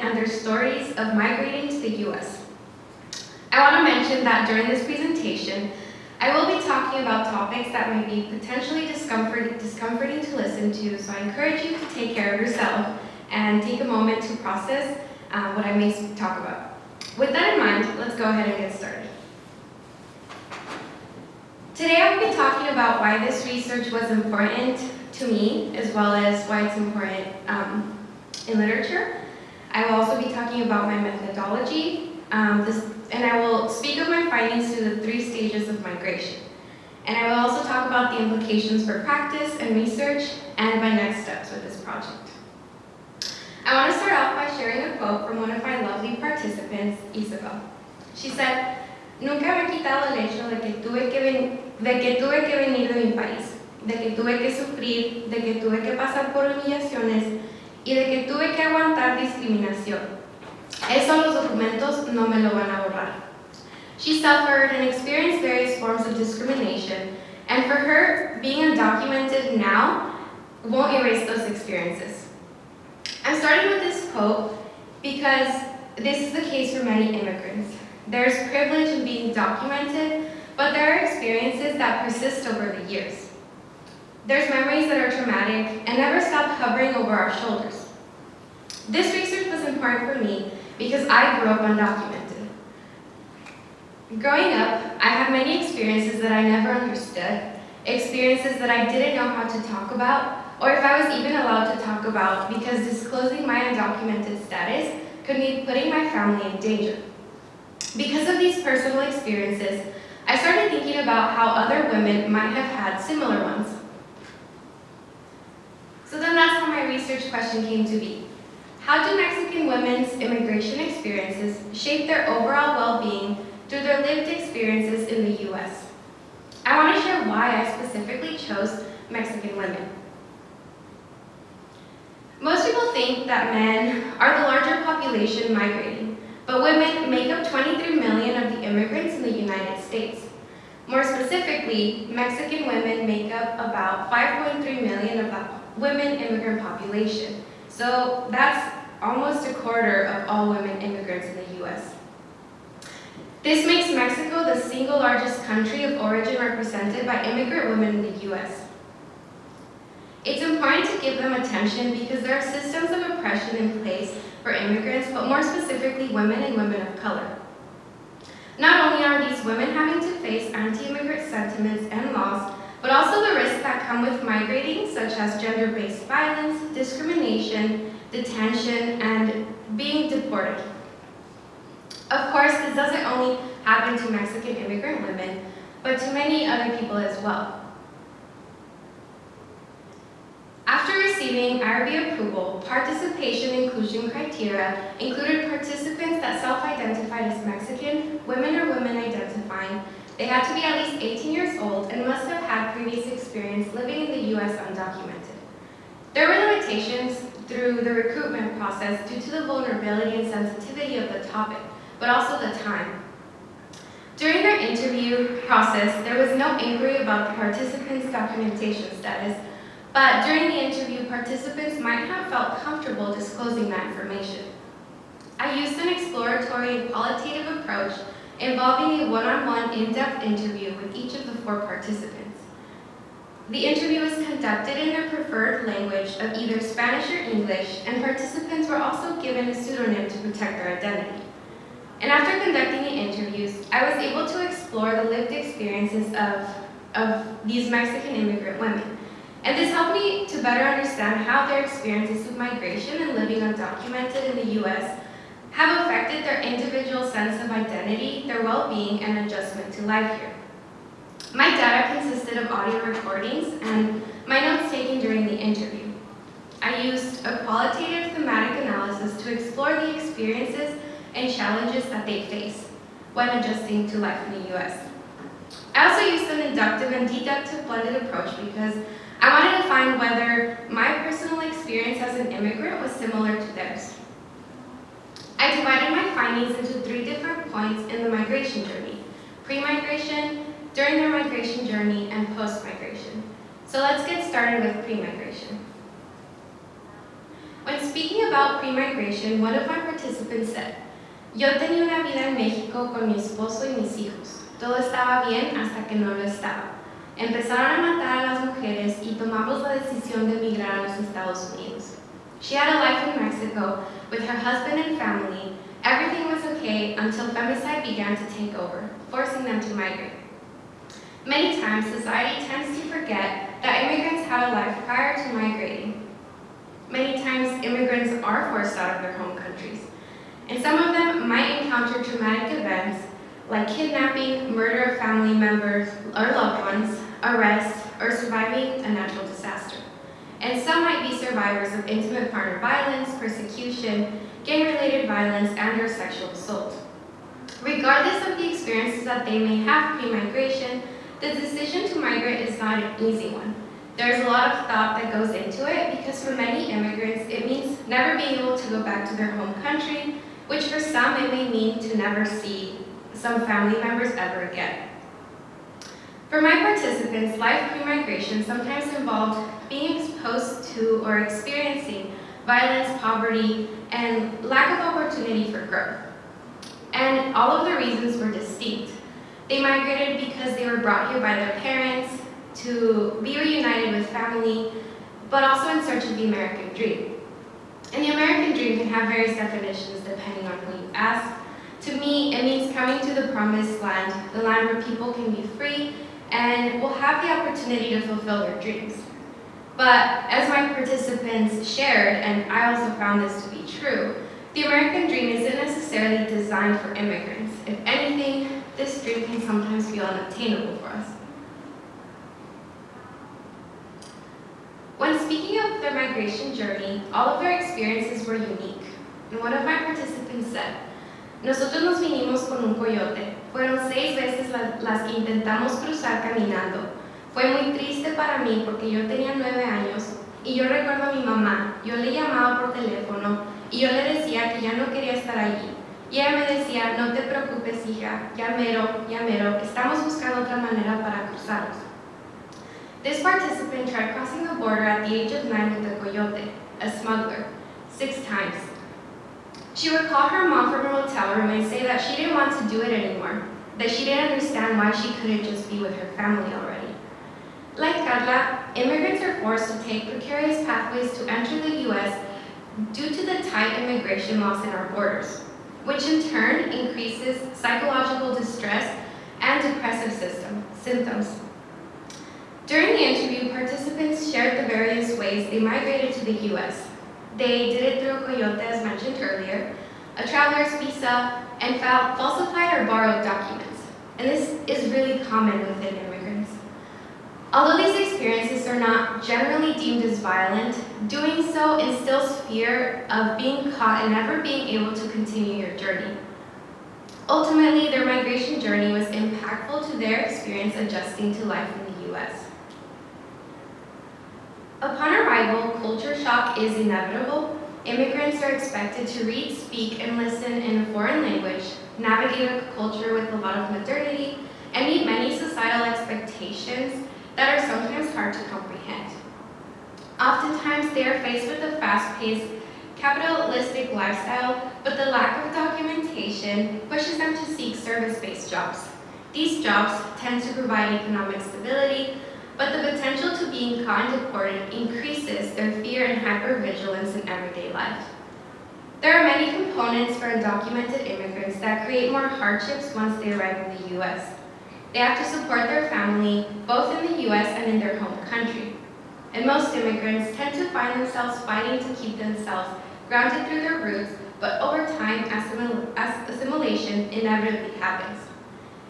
and their stories of migrating to the U.S. I want to mention that during this presentation, I will be talking about topics that may be potentially discomforting to listen to, so I encourage you to take care of yourself and take a moment to process what I may talk about. With that in mind, let's go ahead and get started. Today I will be talking about why this research was important to me, as well as why it's important in literature. I will also be talking about my methodology, and I will speak of my findings through the 3 stages of migration. And I will also talk about the implications for practice and research and my next steps with this project. I want to start off by sharing a quote from one of my lovely participants, Isabel. She said, "Nunca me he quitado el hecho de que tuve que venir de mi país, de que tuve que sufrir, de que tuve que pasar por humillaciones y de que tuve que aguantar discriminación. Eso los documentos no me lo van a borrar." She suffered and experienced various forms of discrimination, and for her, being undocumented now won't erase those experiences. I'm starting with this quote because this is the case for many immigrants. There's privilege in being documented, but there are experiences that persist over the years. There's memories that are traumatic and never stop hovering over our shoulders. This research was important for me because I grew up undocumented. Growing up, I had many experiences that I never understood, experiences that I didn't know how to talk about, or if I was even allowed to talk about, because disclosing my undocumented status could mean putting my family in danger. Because of these personal experiences, I started thinking about how other women might have had similar ones. So then that's how my research question came to be. How do Mexican women's immigration experiences shape their overall well-being through their lived experiences in the U.S.? I want to share why I specifically chose Mexican women. Most people think that men are the larger population migrating, but women make up 23 million of the immigrants in the United States. More specifically, Mexican women make up about 5.3 million of the women immigrant population. So that's almost a quarter of all women immigrants in the U.S. This makes Mexico the single largest country of origin represented by immigrant women in the U.S. It's important to give them attention because there are systems of oppression in place for immigrants, but more specifically women and women of color. Not only are these women having to face anti-immigrant sentiments and laws, but also the risks that come with migrating, such as gender-based violence, discrimination, detention, and being deported. Of course, this doesn't only happen to Mexican immigrant women, but to many other people as well. After receiving IRB approval, participation inclusion criteria included participants that self-identified as Mexican, women or women identifying. They had to be at least 18 years old and must have had previous experience living in the U.S. undocumented. There were limitations through the recruitment process due to the vulnerability and sensitivity of the topic, but also the time. During their interview process, there was no inquiry about the participants' documentation status, but during the interview, participants might have felt comfortable disclosing that information. I used an exploratory and qualitative approach involving a one-on-one in-depth interview with each of the 4 participants. The interview was conducted in their preferred language of either Spanish or English, and participants were also given a pseudonym to protect their identity. And after conducting the interviews, I was able to explore the lived experiences of these Mexican immigrant women. And this helped me to better understand how their experiences with migration and living undocumented in the U.S. have affected their individual sense of identity, their well-being, and adjustment to life here. My data consisted of audio recordings and my notes taken during the interview. I used a qualitative thematic analysis to explore the experiences and challenges that they face when adjusting to life in the U.S. I also used an inductive and deductive blended approach because I wanted to find whether my personal experience as an immigrant was similar to theirs. I divided my findings into 3 different points in the migration journey: pre-migration, during their migration journey, and post-migration. So let's get started with pre-migration. When speaking about pre-migration, one of my participants said, "Yo tenía una vida en México con mi esposo y mis hijos. Todo estaba bien hasta que no lo estaba. Empezaron a matar a las mujeres y tomamos la decisión de emigrar a los Estados Unidos. She had a life in Mexico with her husband and family. Everything was okay until femicide began to take over, forcing them to migrate. Many times, society tends to forget that immigrants had a life prior to migrating. Many times, immigrants are forced out of their home countries, and some of them might encounter traumatic events like kidnapping, murder of family members or loved ones, arrest, or surviving a natural disaster. And some might be survivors of intimate partner violence, persecution, gang-related violence, and/or sexual assault. Regardless of the experiences that they may have pre-migration, the decision to migrate is not an easy one. There's a lot of thought that goes into it because for many immigrants, it means never being able to go back to their home country, which for some it may mean to never see some family members ever again. For my participants, life pre-migration sometimes involved being exposed to or experiencing violence, poverty, and lack of opportunity for growth. And all of the reasons were distinct. They migrated because they were brought here by their parents to be reunited with family, but also in search of the American dream. And the American dream can have various definitions depending on who you ask. To me, it means coming to the promised land, the land where people can be free and will have the opportunity to fulfill their dreams. But as my participants shared, and I also found this to be true, the American dream isn't necessarily designed for immigrants. If anything, this dream can sometimes feel unattainable for us. When speaking of their migration journey, all of their experiences were unique. And one of my participants said, "Nosotros nos vinimos con un coyote. Fueron 6 veces las que intentamos cruzar caminando. Fue muy triste para mí porque yo tenía 9 años y yo recuerdo a mi mamá. Yo le llamaba por teléfono y yo le decía que ya no quería estar allí. Y ella me decía, no te preocupes, hija, ya mero, estamos buscando otra manera para cruzarlos." This participant tried crossing the border at the age of 9 with a coyote, a smuggler, 6 times. She would call her mom from her hotel room and say that she didn't want to do it anymore, that she didn't understand why she couldn't just be with her family already. Like Carla, immigrants are forced to take precarious pathways to enter the U.S. due to the tight immigration laws in our borders, which in turn increases psychological distress and depressive symptoms. During the interview, participants shared the various ways they migrated to the U.S. They did it through a coyote, as mentioned earlier, a traveler's visa, and falsified or borrowed documents. And this is really common within immigrants. Although these experiences are not generally deemed as violent, doing so instills fear of being caught and never being able to continue your journey. Ultimately, their migration journey was impactful to their experience adjusting to life in the U.S. Upon arrival, culture shock is inevitable. Immigrants are expected to read, speak, and listen in a foreign language, navigate a culture with a lot of modernity, and meet many societal expectations that are sometimes hard to comprehend. Oftentimes, they are faced with a fast-paced, capitalistic lifestyle, but the lack of documentation pushes them to seek service-based jobs. These jobs tend to provide economic stability, but the potential to being caught and deported increases their fear and hypervigilance in everyday life. There are many components for undocumented immigrants that create more hardships once they arrive in the U.S. They have to support their family, both in the U.S. and in their home country. And most immigrants tend to find themselves fighting to keep themselves grounded through their roots, but over time, assimilation inevitably happens.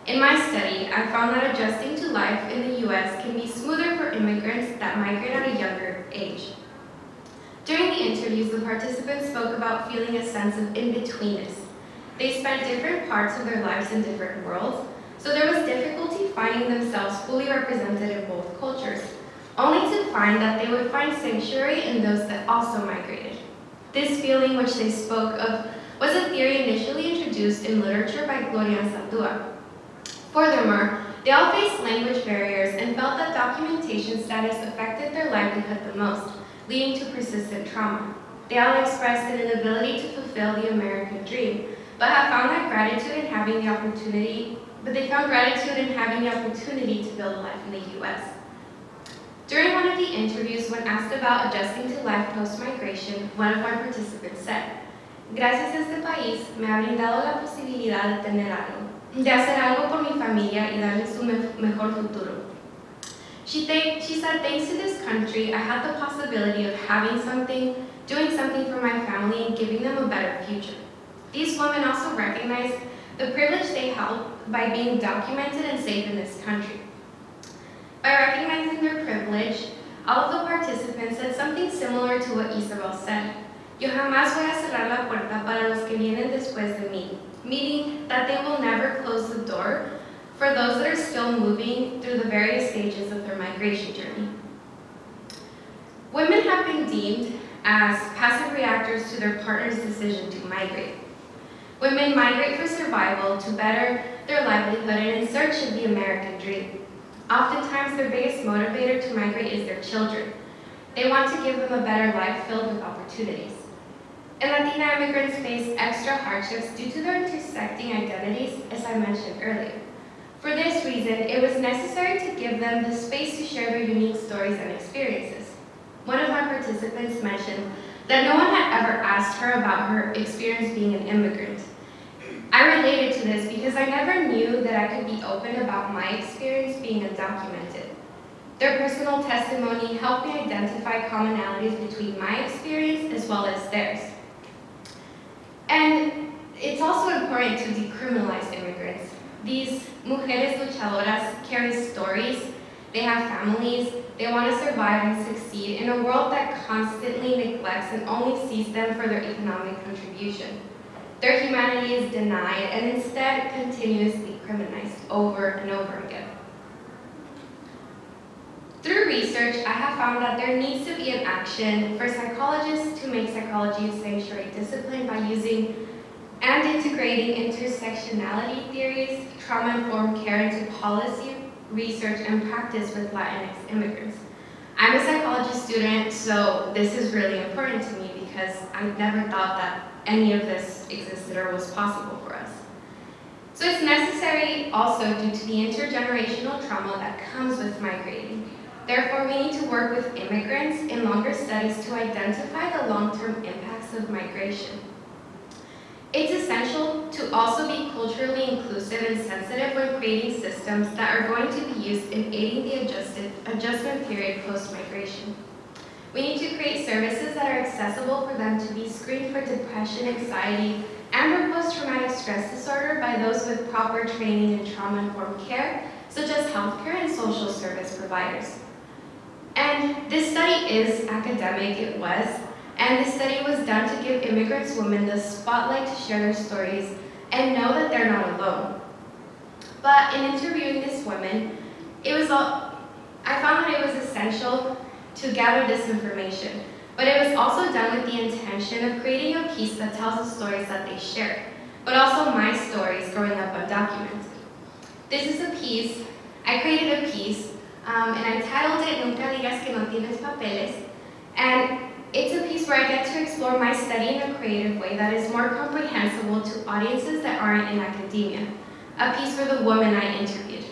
In my study, I found that adjusting to life in the U.S. can be smoother for immigrants that migrate at a younger age. During the interviews, the participants spoke about feeling a sense of in-betweenness. They spent different parts of their lives in different worlds, so there was difficulty finding themselves fully represented in both cultures, only to find that they would find sanctuary in those that also migrated. This feeling, which they spoke of, was a theory initially introduced in literature by Gloria Saldúa. Furthermore, they all faced language barriers and felt that documentation status affected their livelihood the most, leading to persistent trauma. They all expressed an inability to fulfill the American dream, but have found that gratitude in having the opportunity, but they found gratitude in having the opportunity to build a life in the U.S. During one of the interviews, when asked about adjusting to life post-migration, one of our participants said, "Gracias a este país me ha brindado la posibilidad de tener algo, de hacer algo por mi familia y darles un mejor futuro." She said, "Thanks to this country, I had the possibility of having something, doing something for my family, and giving them a better future." These women also recognized the privilege they held by being documented and safe in this country. By recognizing their privilege, all of the participants said something similar to what Isabel said. "Yo jamás voy a cerrar la puerta para los que vienen después de mí," meaning that they will never close the door for those that are still moving through the various stages of their migration journey. Women have been deemed as passive reactors to their partner's decision to migrate. Women migrate for survival, to better their livelihood, and in search of the American dream. Oftentimes, their biggest motivator to migrate is their children. They want to give them a better life filled with opportunities. And Latina immigrants face extra hardships due to their intersecting identities, as I mentioned earlier. For this reason, it was necessary to give them the space to share their unique stories and experiences. One of my participants mentioned that no one had ever asked her about her experience being an immigrant. I related to this because I never knew that I could be open about my experience being undocumented. Their personal testimony helped me identify commonalities between my experience as well as theirs. And it's also important to decriminalize immigrants. These mujeres luchadoras carry stories, they have families, they want to survive and succeed in a world that constantly neglects and only sees them for their economic contribution. Their humanity is denied and instead continuously criminalized over and over again. Through research, I have found that there needs to be an action for psychologists to make psychology a sanctuary discipline by using and integrating intersectionality theories, trauma-informed care into policy, research, and practice with Latinx immigrants. I'm a psychology student, so this is really important to me because I never thought that any of this existed or was possible for us. So it's necessary also due to the intergenerational trauma that comes with migrating. Therefore, we need to work with immigrants in longer studies to identify the long-term impacts of migration. It's essential to also be culturally inclusive and sensitive when creating systems that are going to be used in aiding the adjustment period post-migration. We need to create services that are accessible for them to be screened for depression, anxiety, and/or post-traumatic stress disorder by those with proper training in trauma-informed care, such as healthcare and social service providers. And this study is academic, it was, and this study was done to give immigrant women the spotlight to share their stories and know that they're not alone. But in interviewing these women, I found that it was essential to gather this information, but it was also done with the intention of creating a piece that tells the stories that they shared, but also my stories growing up undocumented. This is a piece, I created a piece, and I titled it Nunca digas tienes, papeles, and it's a piece where I get to explore my study in a creative way that is more comprehensible to audiences that aren't in academia, a piece for the woman I interviewed.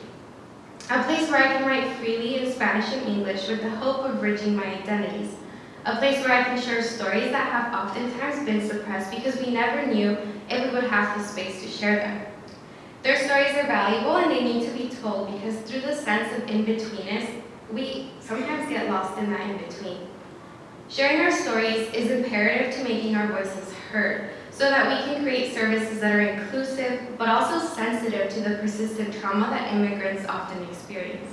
A place where I can write freely in Spanish and English with the hope of bridging my identities. A place where I can share stories that have oftentimes been suppressed because we never knew if we would have the space to share them. Their stories are valuable and they need to be told because through the sense of in-betweenness, we sometimes get lost in that in-between. Sharing our stories is imperative to making our voices heard so that we can create services that are inclusive but also sensitive to the persistent trauma that immigrants often experience.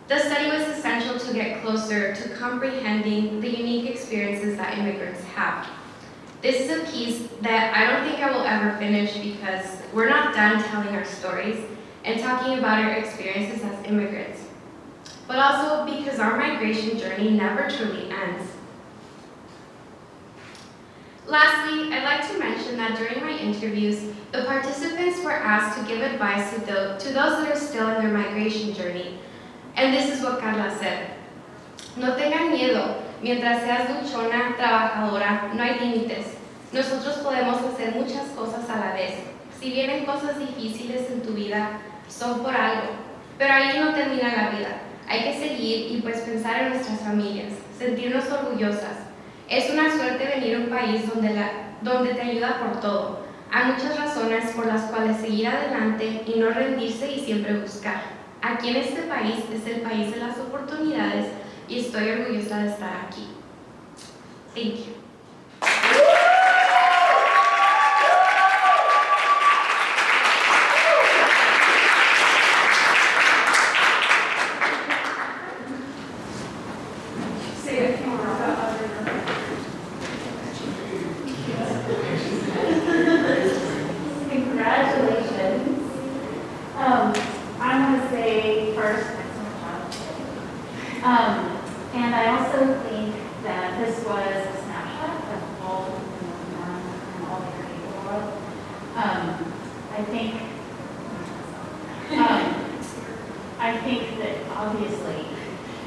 The study was essential to get closer to comprehending the unique experiences that immigrants have. This is a piece that I don't think I will ever finish because we're not done telling our stories and talking about our experiences as immigrants, but also because our migration journey never truly ends. Lastly, I'd like to mention that during my interviews, the participants were asked to give advice to those that are still in their migration journey. And this is what Carla said. No tengan miedo. Mientras seas luchona, trabajadora, no hay límites. Nosotros podemos hacer muchas cosas a la vez. Si vienen cosas difíciles en tu vida, son por algo. Pero ahí no termina la vida. Hay que seguir y pues pensar en nuestras familias, sentirnos orgullosas. Es una suerte venir a un país donde te ayuda por todo. Hay muchas razones por las cuales seguir adelante y no rendirse y siempre buscar. Aquí en este país es el país de las oportunidades y estoy orgullosa de estar aquí. Thank you. And I also think that this was a snapshot of all the and all the people world. I think that obviously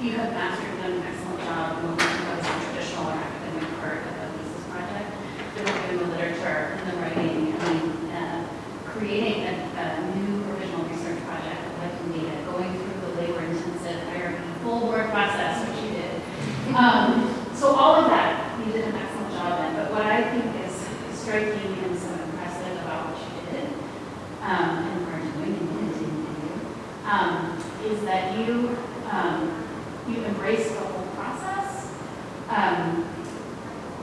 you have mastered done an excellent job moving towards the traditional or academic part of the thesis project, developing the literature and the writing, creating a new original research project, collecting data, going through the labor-intensive hierarchy, full board process, which you did. So all of that, you did an excellent job in. But what I think is striking and so impressive about what you did, and are doing and continue to do, is that you embraced the whole process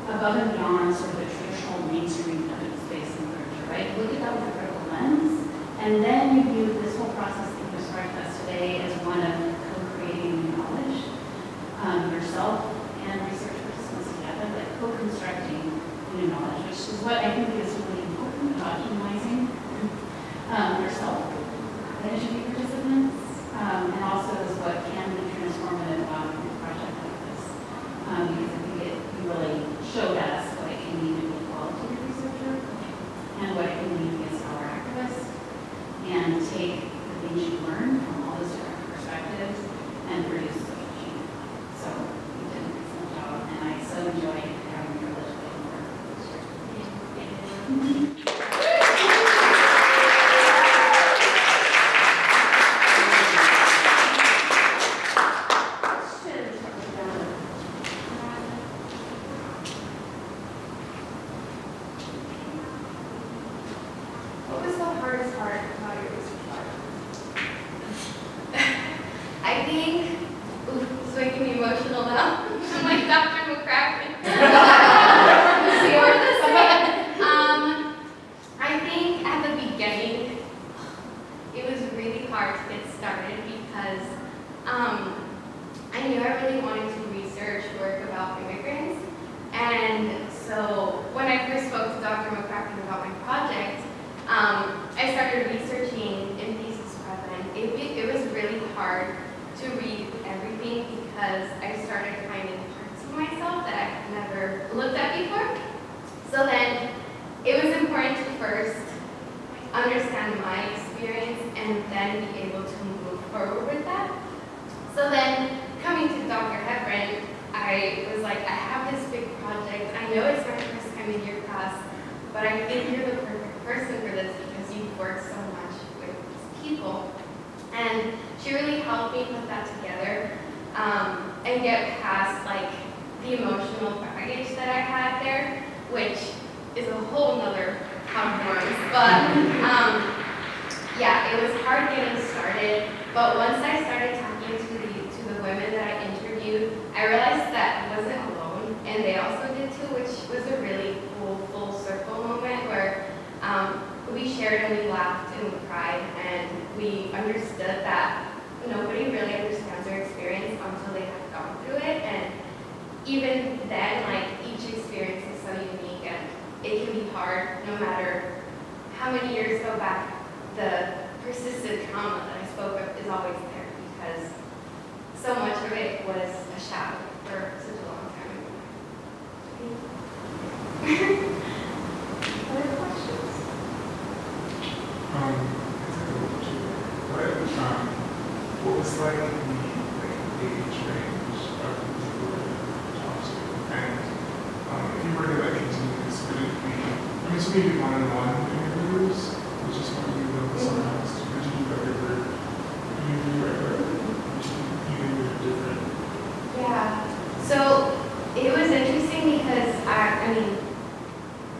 above and beyond sort of the traditional mainstream evidence-based literature, right? You look at that with a critical lens, and then you view this whole process that you described to us today as one of co-creating new knowledge, yourself and research participants together, like co-constructing new knowledge, which is what I think is really important about humanizing yourself as your participants, and also is what can be transformative about a project like this. Because I think you really showed us what it can mean to be a qualitative researcher and what it can mean to be a scholar activist, and take the things you learn from all those different perspectives and produce social change. So you did an excellent job, and I so enjoyed having the privilege of being part of this year. Thank you. What was the hardest part about your research project? I think, this is making me emotional now. I'm like Dr. McCracken. I think at the beginning, it was really hard to get started because I knew I really wanted to research work about immigrants. And so when I first spoke to Dr. McCracken about my project, I started researching in thesis prep, and it was really hard to read everything because I started finding parts of myself that I had never looked at before. So then it was important to first understand my experience and then be able to move forward with that. So then coming to Dr. Hepburn, I was like, I have this big project. I know it's my first time in your class, but I think you're the perfect person for this because you've worked so much with these people. And she really helped me put that together and get past like the emotional baggage that I had there, which is a whole nother conference. But yeah, it was hard getting started. But once I started talking to the women that I interviewed, I realized that I wasn't alone, and they also did too, which was a really cool full circle moment where we shared and we laughed and we cried, and we understood that nobody really understands their experience until they have gone through it. And even then, like, each experience is so unique, and it can be hard no matter how many years go back. The persistent trauma that I spoke of is always there because so much of it was a shadow for such a long time. Other questions? What was like the age range of people that talked to also maybe one-on-one interviews, which is what you do sometimes, which you do regular, which you do different. Yeah. So it was interesting because I mean,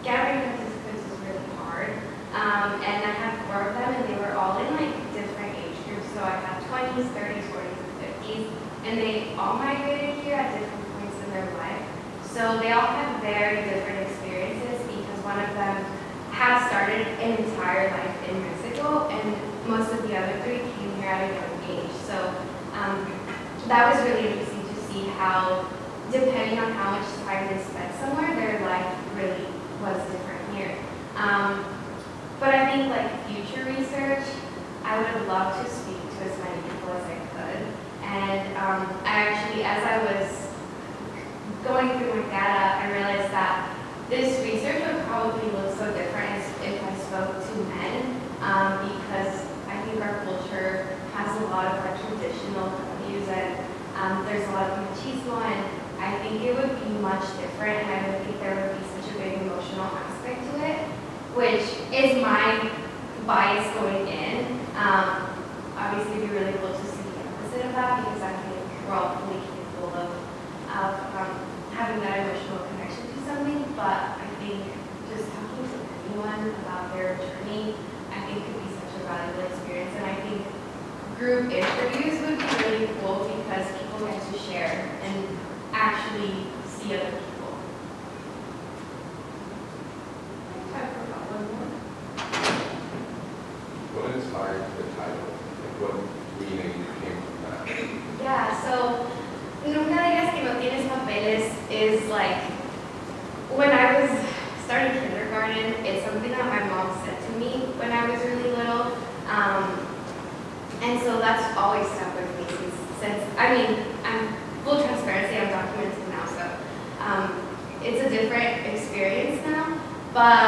gathering participants was really hard. And I had 4 of them, and they were all in like different age groups. So I had 20s, 30s, 40s, and 50s, and they all migrated here at different points in their life. So they all had very different experiences because one of them had started an entire life in Mexico, and most of the other 3 came here at a young age. So that was really interesting to see how, depending on how much time they spent somewhere, their life really was different here. But I think like future research, I would have loved to speak to as many people as I could. And I actually, as I was going through my data, I realized that this research would probably look so different if I spoke to men, because I think our culture has a lot of our traditional values, and there's a lot of machismo, and I think it would be much different, and I don't think there would be such a big emotional aspect to it, which is my bias going in. Obviously, it'd be really cool to see the opposite of that, because I think we're all fully capable of having that emotional connection to something, but I think just talking to anyone about their journey, I think could be such a valuable experience, and I think group interviews would be really cool because people get to share and actually see other people. Time for about one more. What inspired the title? Like what meaning came from that? Yeah, so Nunca, digas, tienes, papeles is like, when I was starting kindergarten, it's something that my mom said to me when I was really little. And so that's always stuck with me since, I mean, I'm full transparency, I'm documented now, so it's a different experience now. But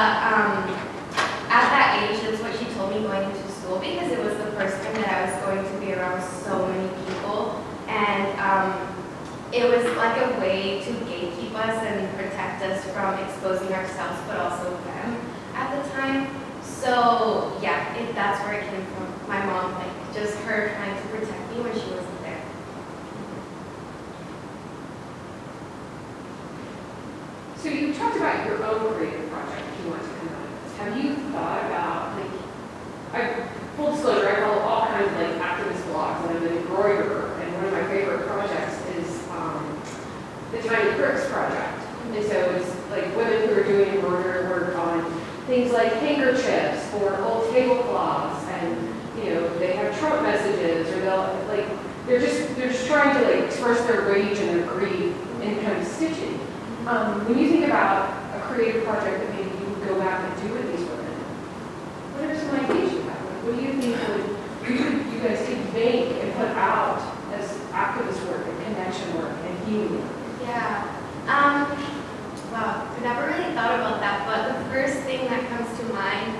at that age, that's what she told me going into school, because it was the first time that I was going to be around so many people. And it was like a way to gatekeep us and protect us from exposing ourselves, but also them at the time. So yeah, that's where it came from. My mom, like just her trying to protect me when she wasn't there. So you talked about your own creative project you want to come out of this. Have you thought about, like, full disclosure, I follow all kinds of like activist blogs, and I'm an embroiderer, and one of my favorite projects is the Tiny Bricks Project. And so it's like women who are doing embroidery work on things like handkerchiefs or old tablecloths, and they have Trump messages, or they're just trying to like express their rage and their grief in kind of stitching. When you think about a creative project that maybe you would go back and do with these women, what are some ideas you have? What do you think you guys could make and put out as activist work and connection work and healing work? Yeah. Wow, I never really thought about that, but the first thing that comes to mind,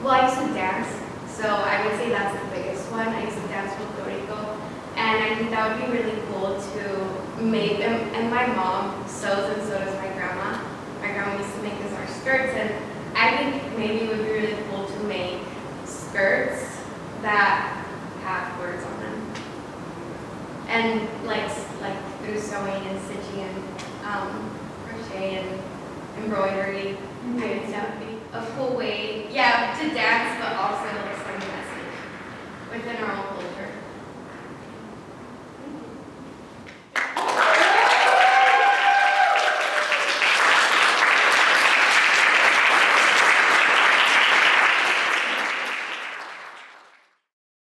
well, I used to dance, so I would say that's the biggest one. I used to dance with Puerto Rico, and I think that would be really cool to make them, and my mom sews, and so does my grandma. My grandma used to make us our skirts, and I think maybe it would be really cool to make skirts that have words on them. And like through sewing and stitching and crochet and embroidery, I